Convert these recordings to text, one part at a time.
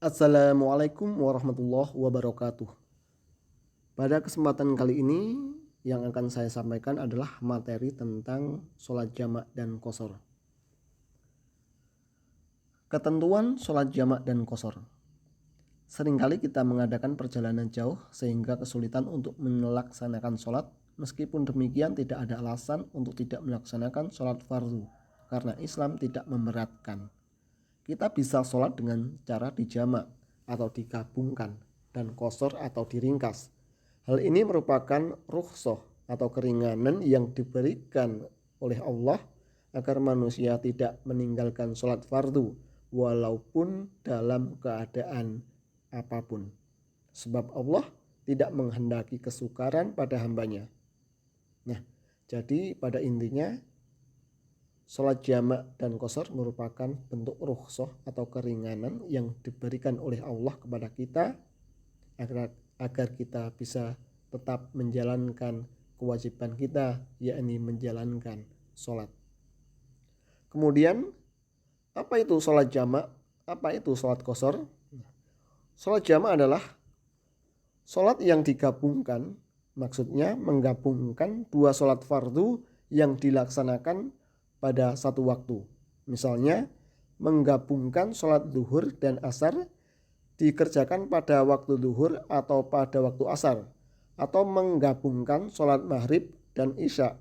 Assalamualaikum warahmatullahi wabarakatuh. Pada kesempatan kali ini yang akan saya sampaikan adalah materi tentang sholat jamak dan qashar. Ketentuan sholat jamak dan qashar. Seringkali kita mengadakan perjalanan jauh sehingga kesulitan untuk melaksanakan sholat. Meskipun demikian tidak ada alasan untuk tidak melaksanakan sholat fardu karena Islam tidak memberatkan. Kita bisa sholat dengan cara dijamak atau digabungkan dan qashar atau diringkas. Hal ini merupakan rukhsah atau keringanan yang diberikan oleh Allah agar manusia tidak meninggalkan sholat fardu walaupun dalam keadaan apapun. Sebab Allah tidak menghendaki kesukaran pada hambanya. Nah, jadi pada intinya sholat jamak dan qashar merupakan bentuk rukhsah atau keringanan yang diberikan oleh Allah kepada kita agar kita bisa tetap menjalankan kewajiban kita, yakni menjalankan sholat. Kemudian, apa itu sholat jamak? Apa itu sholat qashar? Sholat jamak adalah sholat yang digabungkan, maksudnya menggabungkan dua sholat fardu yang dilaksanakan pada satu waktu. Misalnya menggabungkan sholat zuhur dan asar dikerjakan pada waktu zuhur atau pada waktu asar, atau menggabungkan sholat maghrib dan isya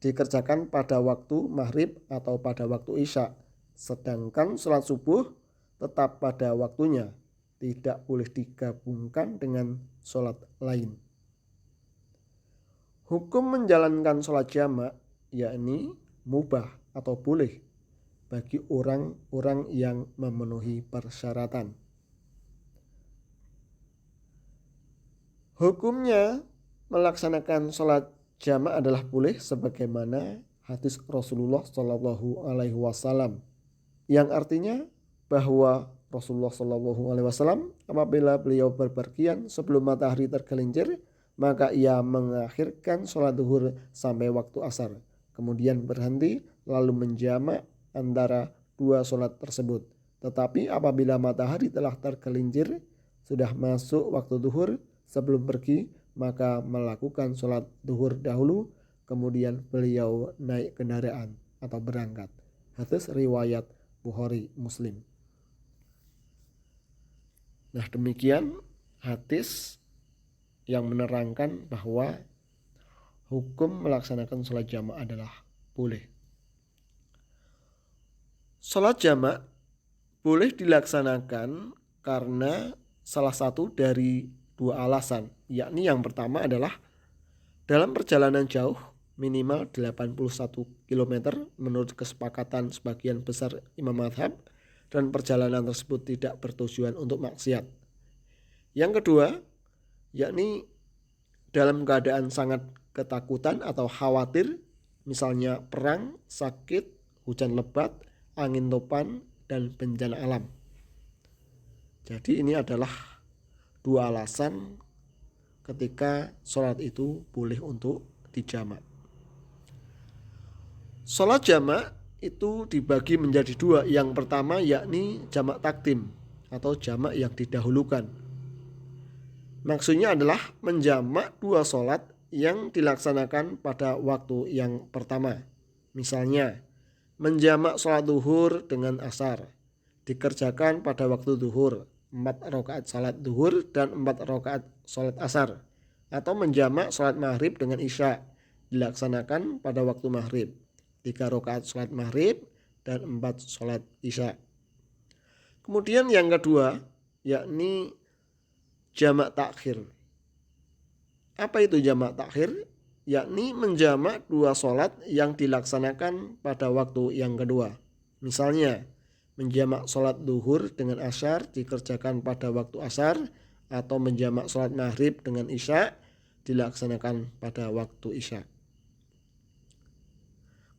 dikerjakan pada waktu maghrib atau pada waktu isya, sedangkan sholat subuh tetap pada waktunya, tidak boleh digabungkan dengan sholat lain. Hukum menjalankan sholat jamak yakni mubah atau boleh bagi orang-orang yang memenuhi persyaratan. Hukumnya melaksanakan sholat jamak adalah boleh sebagaimana hadis Rasulullah Shallallahu Alaihi Wasallam, yang artinya bahwa Rasulullah Shallallahu Alaihi Wasallam apabila beliau berpergian sebelum matahari tergelincir, maka ia mengakhirkan sholat zuhur sampai waktu asar, kemudian berhenti lalu menjamak antara dua sholat tersebut. Tetapi apabila matahari telah tergelincir, sudah masuk waktu zuhur, sebelum pergi maka melakukan sholat zuhur dahulu, kemudian beliau naik kendaraan atau berangkat. Hadis riwayat Bukhari Muslim. Nah, demikian hadis yang menerangkan bahwa hukum melaksanakan sholat jamak adalah boleh. Sholat jamak boleh dilaksanakan karena salah satu dari dua alasan, yakni yang pertama adalah dalam perjalanan jauh minimal 81 km menurut kesepakatan sebagian besar imam mazhab, dan perjalanan tersebut tidak bertujuan untuk maksiat. Yang kedua, yakni dalam keadaan sangat ketakutan atau khawatir, misalnya perang, sakit, hujan lebat, angin topan, dan bencana alam. Jadi ini adalah dua alasan ketika sholat itu boleh untuk dijamak. Sholat jamak itu dibagi menjadi dua. Yang pertama yakni jamak takdim atau jamak yang didahulukan. Maksudnya adalah menjamak dua sholat yang dilaksanakan pada waktu yang pertama. Misalnya menjamak sholat zuhur dengan asar dikerjakan pada waktu zuhur, 4 rakaat sholat zuhur dan 4 rakaat sholat asar. Atau menjamak sholat maghrib dengan isya dilaksanakan pada waktu maghrib, 3 rakaat sholat maghrib dan 4 sholat isya. Kemudian yang kedua yakni jamak takhir. Apa itu jamak takhir? Yakni menjamak dua sholat yang dilaksanakan pada waktu yang kedua. Misalnya menjamak sholat zuhur dengan asar dikerjakan pada waktu asar, atau menjamak sholat maghrib dengan isya dilaksanakan pada waktu isya.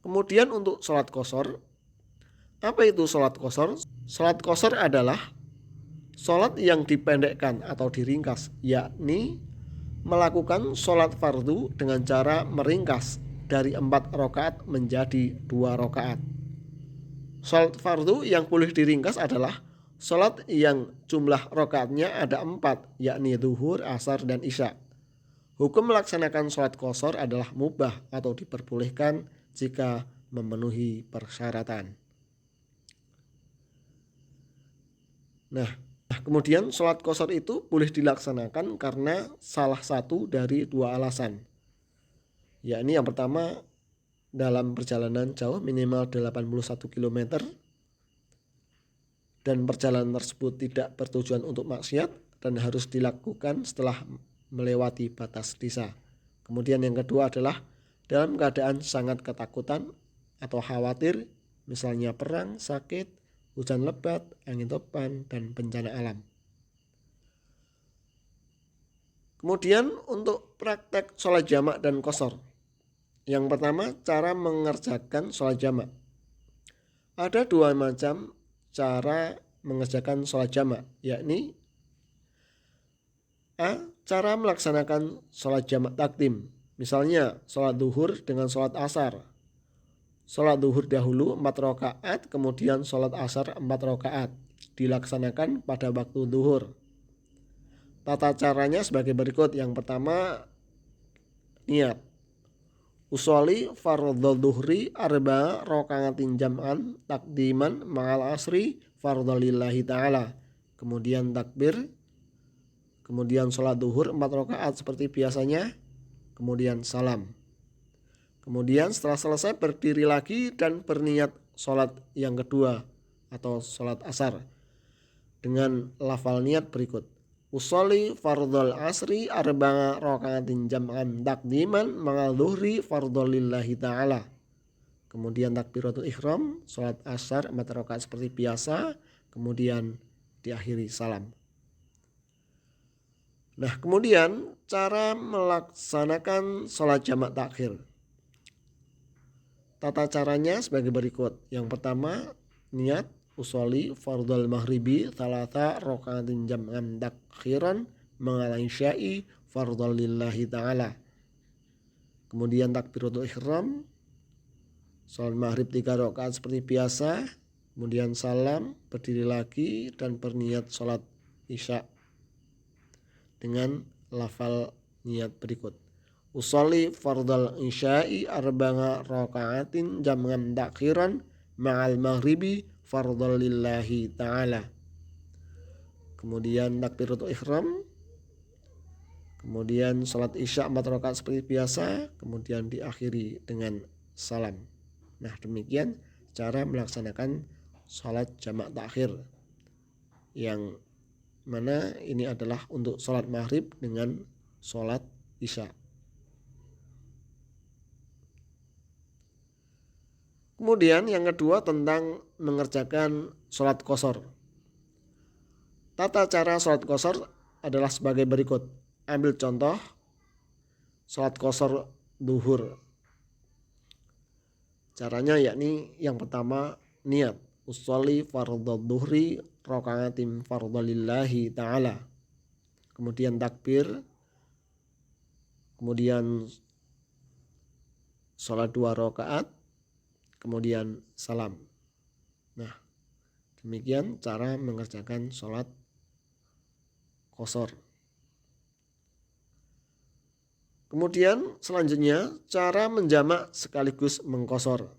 Kemudian untuk sholat qashar, apa itu sholat qashar? Sholat qashar adalah sholat yang dipendekkan atau diringkas, yakni melakukan sholat fardu dengan cara meringkas dari 4 rakaat menjadi 2 rakaat. Sholat fardu yang boleh diringkas adalah Sholat yang jumlah rakaatnya ada 4, yakni zuhur, asar, dan isya. Hukum melaksanakan sholat qashar adalah mubah atau diperbolehkan jika memenuhi persyaratan. Nah, kemudian sholat qashar itu boleh dilaksanakan karena salah satu dari 2 alasan. Yakni yang pertama, dalam perjalanan jauh minimal 81 km dan perjalanan tersebut tidak bertujuan untuk maksiat dan harus dilakukan setelah melewati batas desa. Kemudian yang kedua adalah dalam keadaan sangat ketakutan atau khawatir, misalnya perang, sakit, hujan lebat, angin topan, dan bencana alam. Kemudian untuk praktek sholat jamak dan qashar. Yang pertama, cara mengerjakan sholat jamak. Ada 2 macam cara mengerjakan sholat jamak, yakni A. Cara melaksanakan sholat jamak takdim. Misalnya sholat duhur dengan sholat asar. Sholat duhur dahulu 4 rakaat, kemudian sholat asar 4 rakaat. Dilaksanakan pada waktu duhur. Tata caranya sebagai berikut. Yang pertama, niat. Usolli fardhu dhuhri arba rakaatin jam'an takdiman ma'al asri fardhu lillahi ta'ala. Kemudian takbir. Kemudian sholat duhur 4 rakaat seperti biasanya. Kemudian salam. Kemudian setelah selesai berdiri lagi dan berniat sholat yang kedua atau sholat asar dengan lafal niat berikut. Usolli fardhul asri arba'a rakaatin jam'an takdiman ma'al dhuhri fardhu lillahi ta'ala. Kemudian takbiratul ihram, sholat asar 4 rakaat seperti biasa, kemudian diakhiri salam. Nah, kemudian cara melaksanakan sholat jamak takhir. Tata caranya sebagai berikut. Yang pertama, niat. Usolli fardhal maghribi thalatha rakaatin jam'an takhiran ma'al isya'i fardhal lillahi ta'ala. Kemudian takbiratul ihram, sholat maghrib 3 rakaat seperti biasa, kemudian salam, berdiri lagi dan berniat sholat isya dengan lafal niat berikut. Usolli fardhal isya'i arba'a rakaatin jam'an takhiran ma'al maghribi fardhal lillahi ta'ala. Kemudian takbiratul ihram, kemudian sholat isya 4 rakaat seperti biasa, kemudian diakhiri dengan salam. Nah, demikian cara melaksanakan sholat jamak takhir, yang mana ini adalah untuk sholat maghrib dengan sholat isya. Kemudian yang kedua tentang mengerjakan sholat qashar. Tata cara sholat qashar adalah sebagai berikut. Ambil contoh sholat qashar duhur. Caranya yakni yang pertama niat. Usolli fardhu dhuhri rakaatin fardhu lillahi ta'ala. Kemudian takbir. Kemudian sholat 2 rakaat. Kemudian salam. Nah, demikian cara mengerjakan sholat qashar. Kemudian selanjutnya cara menjamak sekaligus mengqashar.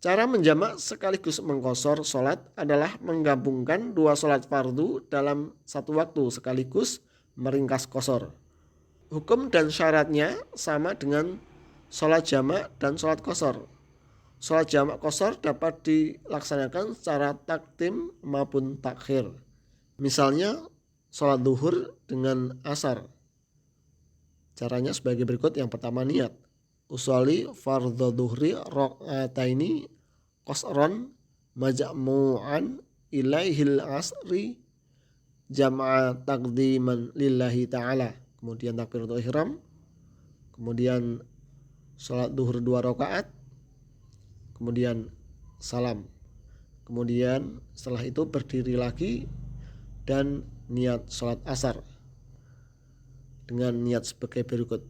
Cara menjamak sekaligus mengqashar sholat adalah menggabungkan 2 sholat fardu dalam satu waktu sekaligus meringkas qashar. Hukum dan syaratnya sama dengan sholat jamak dan sholat qashar. Sholat jamak qashar dapat dilaksanakan secara takdim maupun takhir. Misalnya sholat duhur dengan asar. Caranya sebagai berikut. Yang pertama niat. Usolli fardhu dhuhri rak'ataini qasran majmu'an ilaihil asri jam'a taqdiman lillahi ta'ala. Kemudian takbiratul ihram. Kemudian sholat duhur 2 rakaat. Kemudian salam. Kemudian setelah itu berdiri lagi dan niat sholat asar dengan niat sebagai berikut.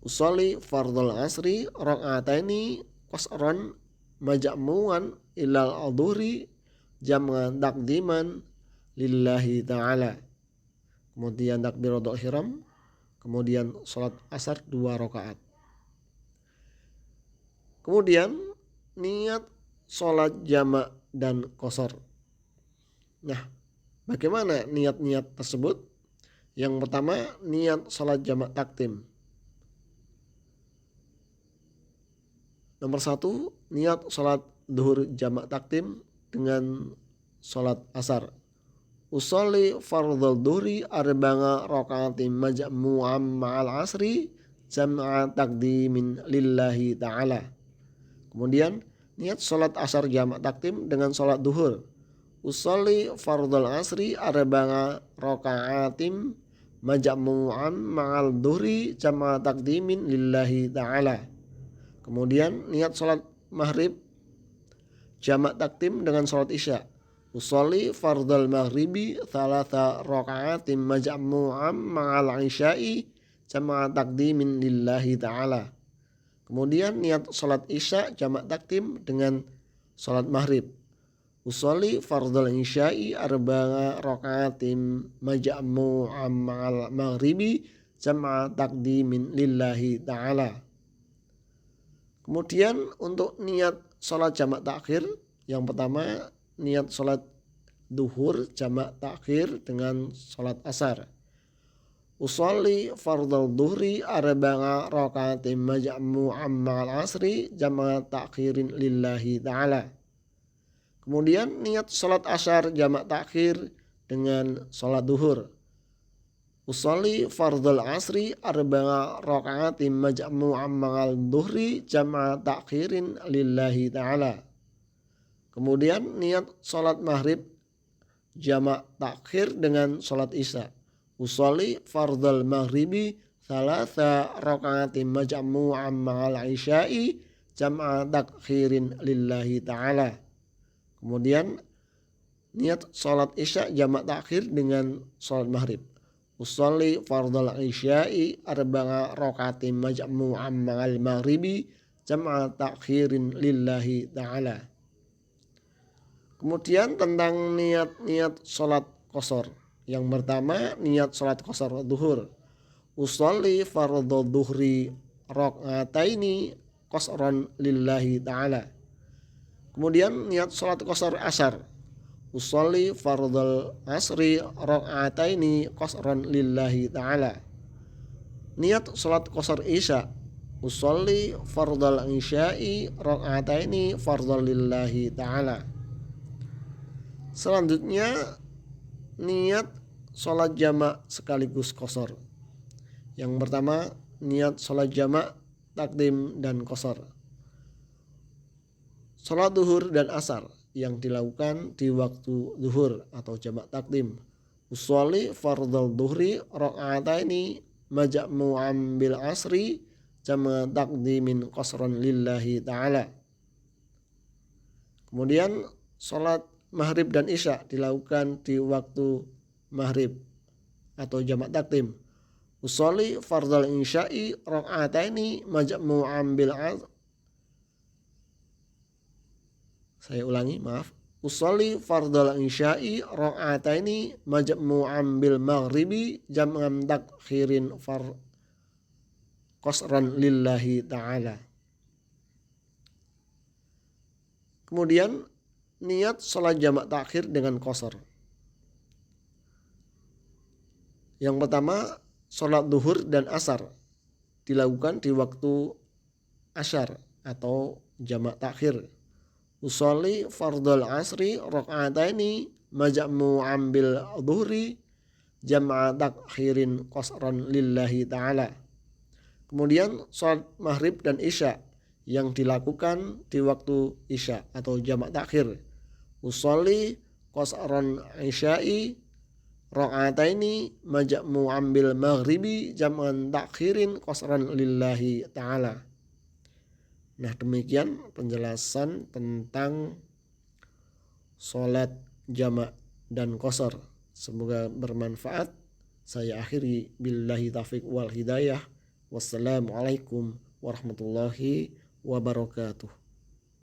Usolli fardhul asri rak'ataini qasran majmu'an ilal adhuri jam'an takdiman lillahi ta'ala. Kemudian takbiratul ihram, kemudian sholat asar 2 rakaat. Kemudian niat sholat jamak dan qashar. Nah, bagaimana niat-niat tersebut? Yang pertama, niat sholat jamak takdim. Nomor 1, niat sholat duhur jamak takdim dengan sholat asar. Usolli fardhal duhri arba'a raka'atin majmu'an ma'al asri jam'a takdimin lillahi ta'ala. Kemudian niat sholat asar jamak takdim dengan sholat duhur. Usolli fardhal asri arba'a raka'atin majmu'an ma'al duhri jam'a takdimin lillahi ta'ala. Kemudian niat sholat maghrib jamak takdim dengan sholat isya. Usolli fardhal maghribi thalatha raka'atin majmu'an ma'al isya'i jam'a takdimin lillahi ta'ala. Kemudian niat sholat isya jamak takdim dengan sholat maghrib. Usolli fardhal isya'i arba'a raka'atin majmu'an ma'al maghribi jam'a takdimin lillahi ta'ala. Kemudian untuk niat sholat jamak takhir, yang pertama niat sholat duhur jamak takhir dengan sholat asar. Usolli fardhal duhri arba'a raka'atin majmu'an ma'al asri jam'a takhirin lillahi ta'ala. Kemudian niat sholat asar jamak takhir dengan sholat duhur. Usolli fardhal asri arba'a raka'atin majmu'an ma'al duhri jam'a takhirin lillahi ta'ala. Kemudian niat sholat maghrib jamak takhir dengan sholat isya. Usolli fardhal maghribi thalatha raka'atin majmu'an ma'al isya'i jam'a takhirin lillahi ta'ala. Kemudian niat sholat isya jamak takhir dengan sholat maghrib. Usolli fardhal isya'i arba'a raka'atin majmu'an ma'al maghribi jam'a takhirin lillahi ta'ala. Kemudian tentang niat-niat sholat qashar. Yang pertama niat sholat qashar duhur. Usolli fardhu duhri raka'ataini qashran lillahi ta'ala. Kemudian niat sholat qashar asar. Usolli fardhal asri raka'ataini qashran lillahi ta'ala. Niat sholat qashar isya. Usolli fardhal isya'i raka'ataini fardhal lillahi ta'ala. Selanjutnya niat sholat jamak sekaligus qashar. Yang pertama niat sholat jamak takdim dan qashar. Sholat duhur dan asar yang dilakukan di waktu duhur atau jamak takdim. Usolli fardhal duhri raka'ataini majmu'an bil asri jam'a takdimin qashran lillahi ta'ala. Kemudian sholat maghrib dan isya dilakukan di waktu maghrib atau jamak takdim. Usolli fardhal isya'i raka'ataini majmu'an bil asri. Saya ulangi, maaf. Usolli fardhal isya'i raka'ataini majmu'an bil maghribi jam'an takhirin qashran lillahi ta'ala. Kemudian niat sholat jamak takhir dengan qashar. Yang pertama sholat duhur dan asar dilakukan di waktu asyar atau jamak takhir. Usolli fardhal asri raka'ataini majmu'an bil duhri jam'a takhirin qashran lillahi ta'ala. Kemudian sholat maghrib dan isya yang dilakukan di waktu isya atau jamak takhir. Usolli qashran isya'i raka'ataini majmu'an bil maghribi jam'an takhirin qashran lillahi ta'ala. Nah, demikian penjelasan tentang sholat jamak dan qashar. Semoga bermanfaat. Saya akhiri billahi taufiq wal hidayah. Wassalamualaikum warahmatullahi wabarakatuh.